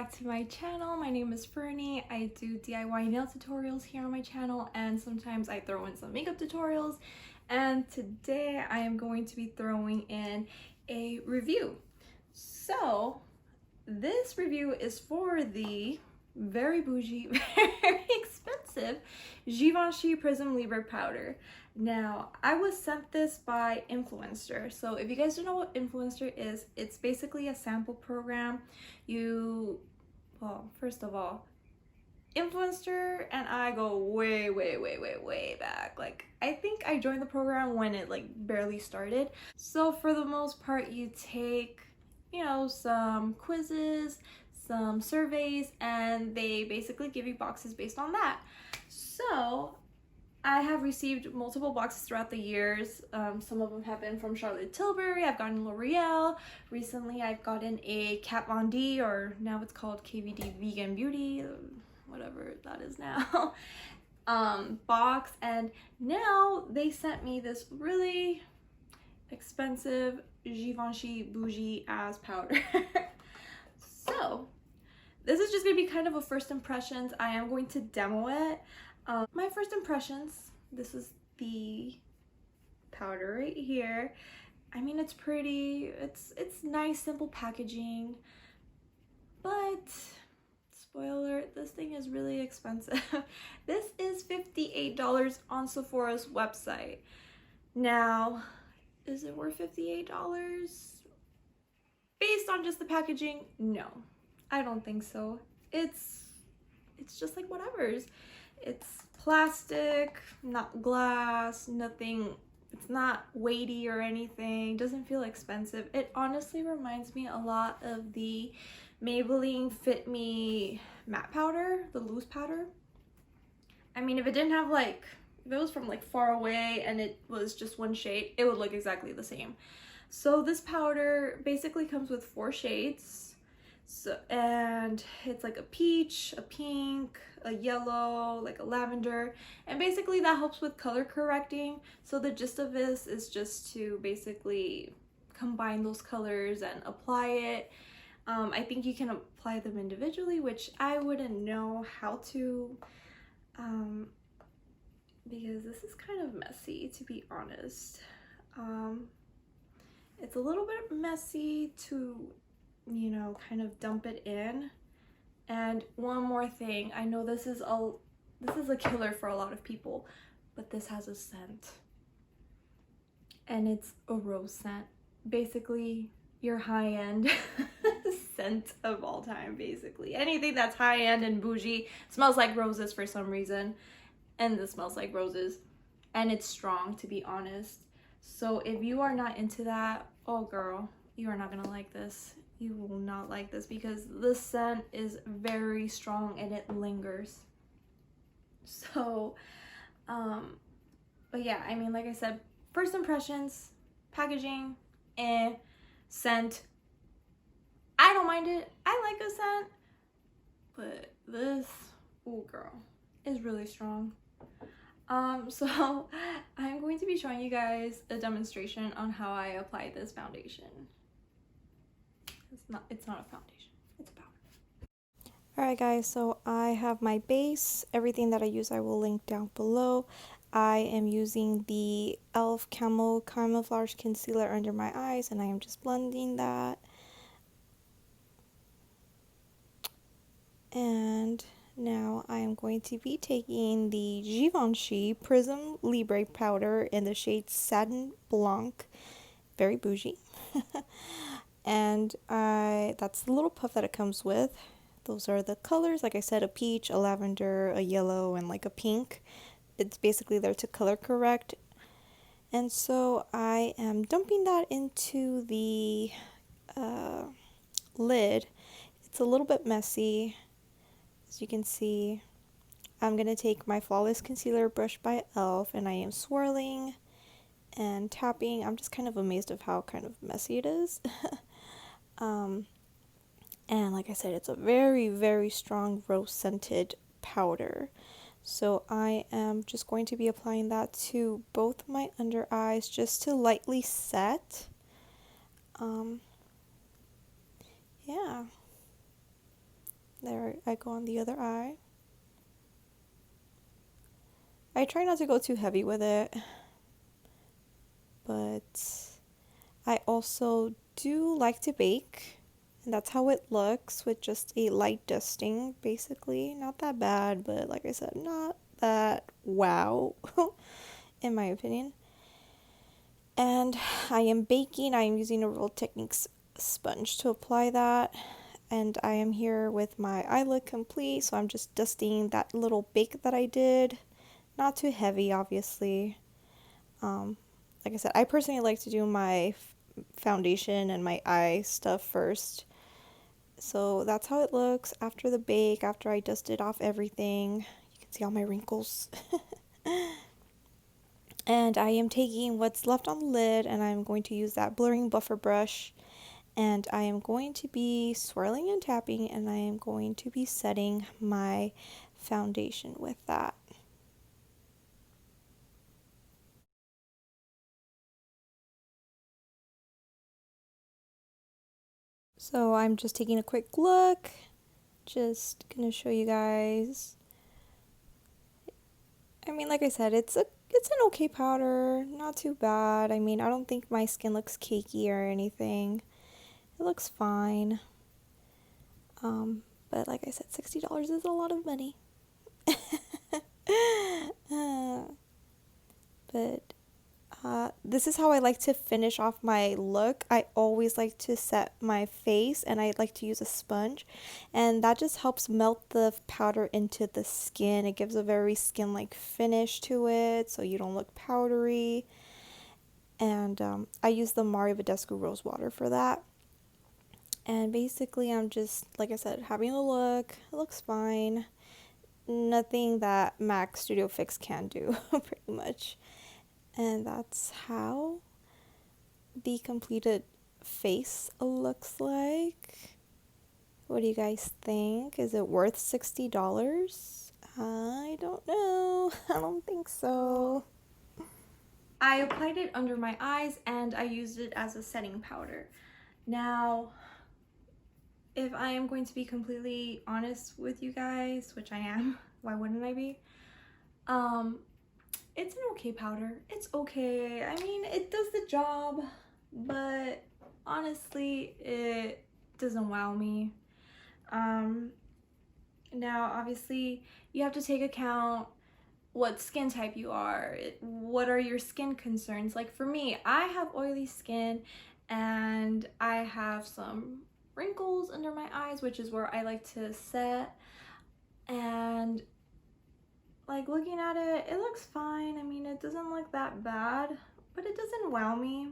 back to my channel. My name is Fernie. I do DIY nail tutorials here on my channel, and sometimes I throw in some makeup tutorials. And today I am going to be throwing in a review. So this review is for the very bougie, very expensive Givenchy Prism Libre powder. Now, I was sent this by Influenster. So if you guys don't know what Influenster is, it's basically a sample program. Well, first of all, Influencer and I go way back. Like, I think I joined the program when it like barely started. So for the most part, you take, you know, some quizzes, some surveys, and they basically give you boxes based on that. So I have received multiple boxes throughout the years. Some of them have been from Charlotte Tilbury. I've gotten L'Oreal. Recently, I've gotten a Kat Von D, or now it's called KVD Vegan Beauty, whatever that is now, box. And now they sent me this really expensive Givenchy bougie ass powder. So this is just gonna be kind of a first impressions. I am going to demo it. My first impressions, this is the powder right here. I mean, it's pretty, it's nice, simple packaging, but spoiler, this thing is really expensive. This is $58 on Sephora's website. Now, is it worth $58? Based on just the packaging, no, I don't think so. It's just like whatever's. It's plastic, not glass, nothing. It's not weighty or anything. Doesn't feel expensive. It honestly reminds me a lot of the Maybelline Fit Me matte powder, the loose powder. I mean, if it didn't have like, if it was from like far away and it was just one shade, it would look exactly the same. So this powder basically comes with 4 shades. So, and it's like a peach, a pink, a yellow, like a lavender, and basically that helps with color correcting. So the gist of this is just to basically combine those colors and apply it. I think you can apply them individually, which I wouldn't know how to, because this is kind of messy, to be honest. It's a little bit messy to, you know, kind of dump it in. And one more thing, I know this is a killer for a lot of people, but this has a scent, and it's a rose scent. Basically your high-end scent of all time. Basically anything that's high-end and bougie smells like roses for some reason, and this smells like roses, and it's strong, to be honest. So if you are not into that, oh girl, you are not gonna like this. You will not like this because the scent is very strong and it lingers. So but yeah, I mean, like I said, first impressions, packaging, scent, I don't mind it. I like a scent, but this, oh girl, is really strong. So I'm going to be showing you guys a demonstration on how I apply this foundation. It's not a foundation, it's a powder. Alright guys, so I have my base. Everything that I use I will link down below. I am using the e.l.f. Camo Camouflage Concealer under my eyes, and I am just blending that. And now I am going to be taking the Givenchy Prism Libre powder in the shade Satin Blanc. Very bougie. And that's the little puff that it comes with. Those are the colors, like I said, a peach, a lavender, a yellow, and like a pink. It's basically there to color correct. And so I am dumping that into the lid. It's a little bit messy, as you can see. I'm going to take my Flawless Concealer brush by e.l.f. and I am swirling and tapping. I'm just kind of amazed of how kind of messy it is. And like I said, it's a very strong rose scented powder. So I am just going to be applying that to both my under eyes just to lightly set. Yeah. There I go on the other eye. I try not to go too heavy with it, but I also do like to bake, and that's how it looks with just a light dusting, basically. Not that bad, but like I said, not that wow, in my opinion. And I am baking. I am using a Real Techniques sponge to apply that. And I am here with my eye look complete, so I'm just dusting that little bake that I did. Not too heavy, obviously. Like I said, I personally like to do my foundation and my eye stuff first. So that's how it looks after the bake, after I dusted off everything. You can see all my wrinkles. And I am taking what's left on the lid and I'm going to use that blurring buffer brush. And I am going to be swirling and tapping, and I am going to be setting my foundation with that. So I'm just taking a quick look, just gonna show you guys. I mean, like I said, it's an okay powder, not too bad. I mean, I don't think my skin looks cakey or anything. It looks fine. But like I said, $60 is a lot of money. But this is how I like to finish off my look. I always like to set my face, and I like to use a sponge, and that just helps melt the powder into the skin. It gives a very skin-like finish to it, so you don't look powdery. And I use the Mario Badescu Rose Water for that. And basically, I'm just, like I said, having a look. It looks fine. Nothing that MAC Studio Fix can do, pretty much. And that's how the completed face looks like. What do you guys think? Is it worth $60? I don't know. I don't think so. I applied it under my eyes and I used it as a setting powder. Now, if I am going to be completely honest with you guys, which I am, why wouldn't I be? It's an okay powder. It's okay. I mean, it does the job, but honestly, it doesn't wow me. Now, obviously, you have to take account what skin type you are. What are your skin concerns? Like for me, I have oily skin and I have some wrinkles under my eyes, which is where I like to set. And like looking at it, it looks fine. I mean, it doesn't look that bad, but it doesn't wow me.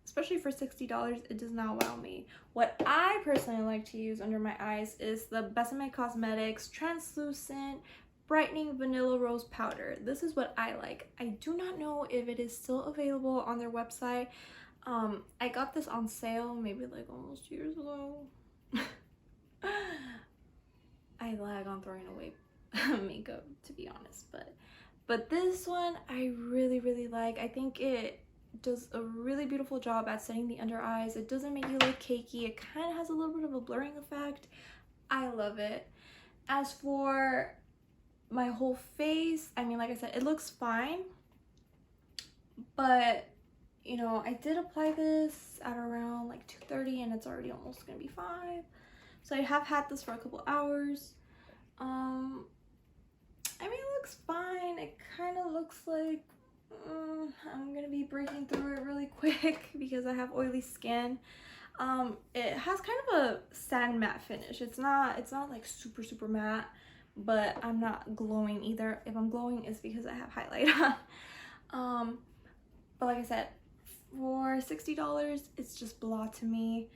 Especially for $60, it does not wow me. What I personally like to use under my eyes is the Besame Cosmetics Translucent Brightening Vanilla Rose Powder. This is what I like. I do not know if it is still available on their website. I got this on sale maybe like almost 2 years ago. I lag on throwing away makeup, to be honest, but this one I really like. I think it does a really beautiful job at setting the under eyes. It doesn't make you look cakey. It kind of has a little bit of a blurring effect. I love it. As for my whole face, I mean, like I said, it looks fine, but you know, I did apply this at around like 2:30 and it's already almost gonna be 5, so I have had this for a couple hours. I mean, it looks fine. It kind of looks like I'm gonna be breaking through it really quick because I have oily skin. It has kind of a sand matte finish. It's not like super matte, but I'm not glowing either. If I'm glowing, it's because I have highlight on. But like I said, for $60, it's just blah to me.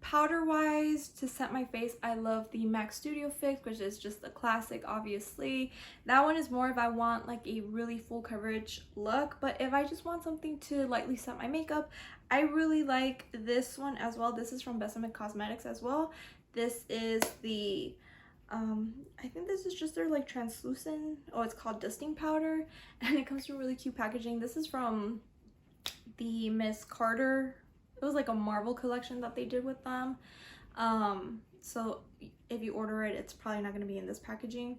Powder wise, to set my face, I love the MAC Studio Fix, which is just a classic, obviously. That one is more if I want like a really full coverage look, but if I just want something to lightly set my makeup, I really like this one as well. This is from Besame Cosmetics as well. This is the I think this is just their like translucent, oh, it's called dusting powder, and it comes from really cute packaging. This is from the Miss Carter, it was like a Marvel collection that they did with them. So if you order it, it's probably not going to be in this packaging.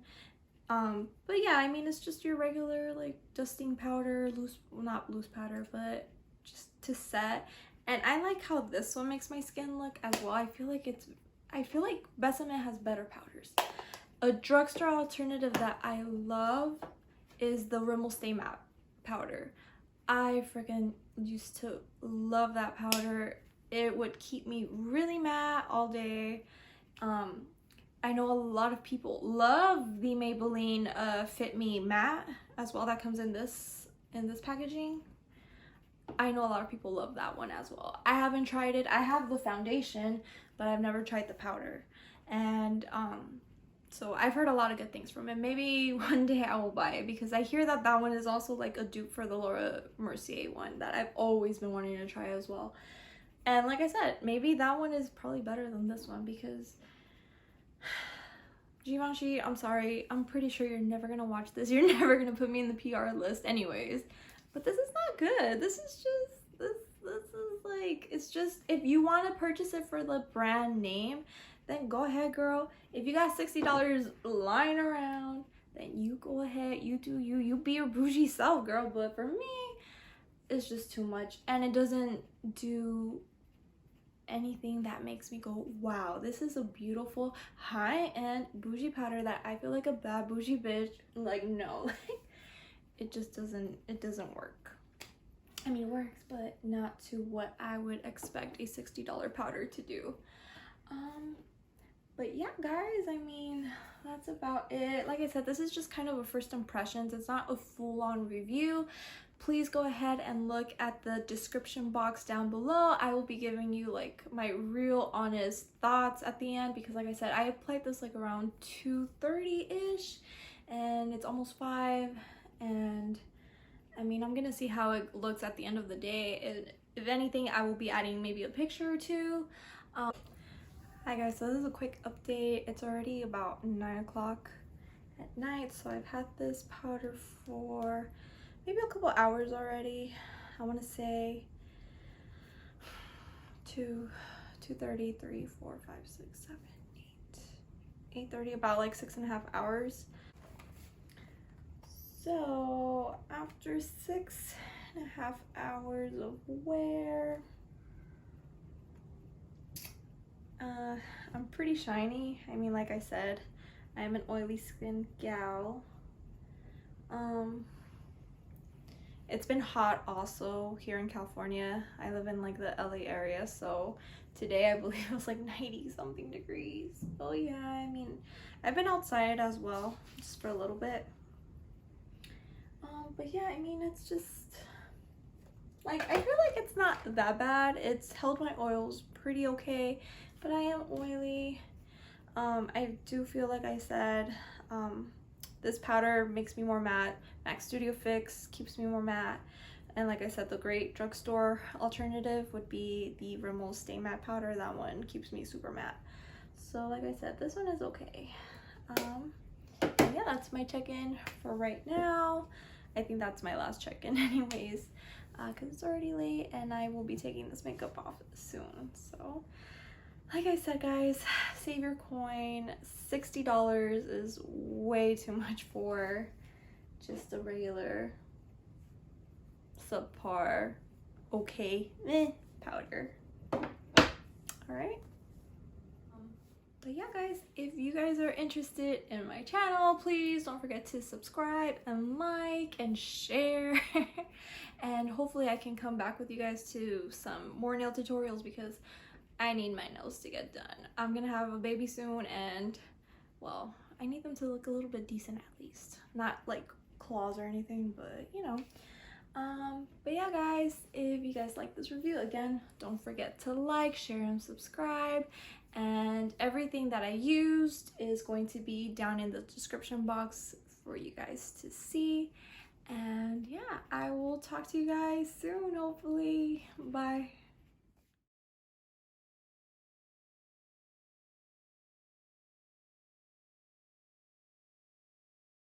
But yeah, I mean, it's just your regular like dusting powder, loose, well, not loose powder, but just to set. And I like how this one makes my skin look as well. I feel like Besame has better powders. A drugstore alternative that I love is the Rimmel Stay Matte powder. I freaking used to love that powder. It would keep me really matte all day. I know a lot of people love the Maybelline Fit Me Matte as well. That comes in this packaging. I know a lot of people love that one as well. I haven't tried it. I have the foundation, but I've never tried the powder. And so I've heard a lot of good things from it. Maybe one day I will buy it, because I hear that that one is also like a dupe for the Laura Mercier one that I've always been wanting to try as well. And like I said, maybe that one is probably better than this one, because Givenchy, I'm sorry, I'm pretty sure you're never gonna watch this. You're never gonna put me in the PR list anyways. But this is not good. This is just, this is like, it's just, if you want to purchase it for the brand name, then go ahead, girl. If you got $60 lying around, then you go ahead, you do you. You be your bougie self, girl. But for me, it's just too much. And it doesn't do anything that makes me go, wow, this is a beautiful high-end bougie powder that I feel like a bad bougie bitch. Like, no. It just doesn't work. I mean, it works, but not to what I would expect a $60 powder to do. But yeah, guys, I mean, that's about it. Like I said, this is just kind of a first impressions. It's not a full-on review. Please go ahead and look at the description box down below. I will be giving you like my real honest thoughts at the end, because like I said, I applied this like around 2:30-ish and it's almost 5. And I mean, I'm gonna see how it looks at the end of the day. If anything, I will be adding maybe a picture or two. Hi guys, so this is a quick update. It's already about 9 o'clock at night, so I've had this powder for maybe a couple hours already. I want to say 2:30, 3, 4, 5, 6, 7, 8, 8:30, about like 6.5 hours. So after 6.5 hours of wear, I'm pretty shiny. I mean, like I said, I'm an oily skin gal. It's been hot also here in California. I live in like the LA area, so today I believe it was like 90 something degrees. Oh yeah, I mean, I've been outside as well, just for a little bit. But yeah, I mean, it's just like, I feel like it's not that bad. It's held my oils pretty okay, but I am oily. I do feel, like I said, this powder makes me more matte. MAC Studio Fix keeps me more matte. And like I said, the great drugstore alternative would be the Rimmel Stay Matte powder. That one keeps me super matte. So like I said, this one is okay. Yeah, that's my check-in for right now. I think that's my last check-in anyways, because it's already late and I will be taking this makeup off soon. So like I said, guys, save your coin. $60 is way too much for just a regular subpar okay powder. All right. But yeah, guys, if you guys are interested in my channel, please don't forget to subscribe and like and share. And hopefully I can come back with you guys to some more nail tutorials, because I need my nails to get done. I'm gonna have a baby soon, and well, I need them to look a little bit decent at least. Not like claws or anything, but you know. But yeah, guys, if you guys like this review, again, don't forget to like, share, and subscribe. And everything that I used is going to be down in the description box for you guys to see. And yeah, I will talk to you guys soon, hopefully. Bye.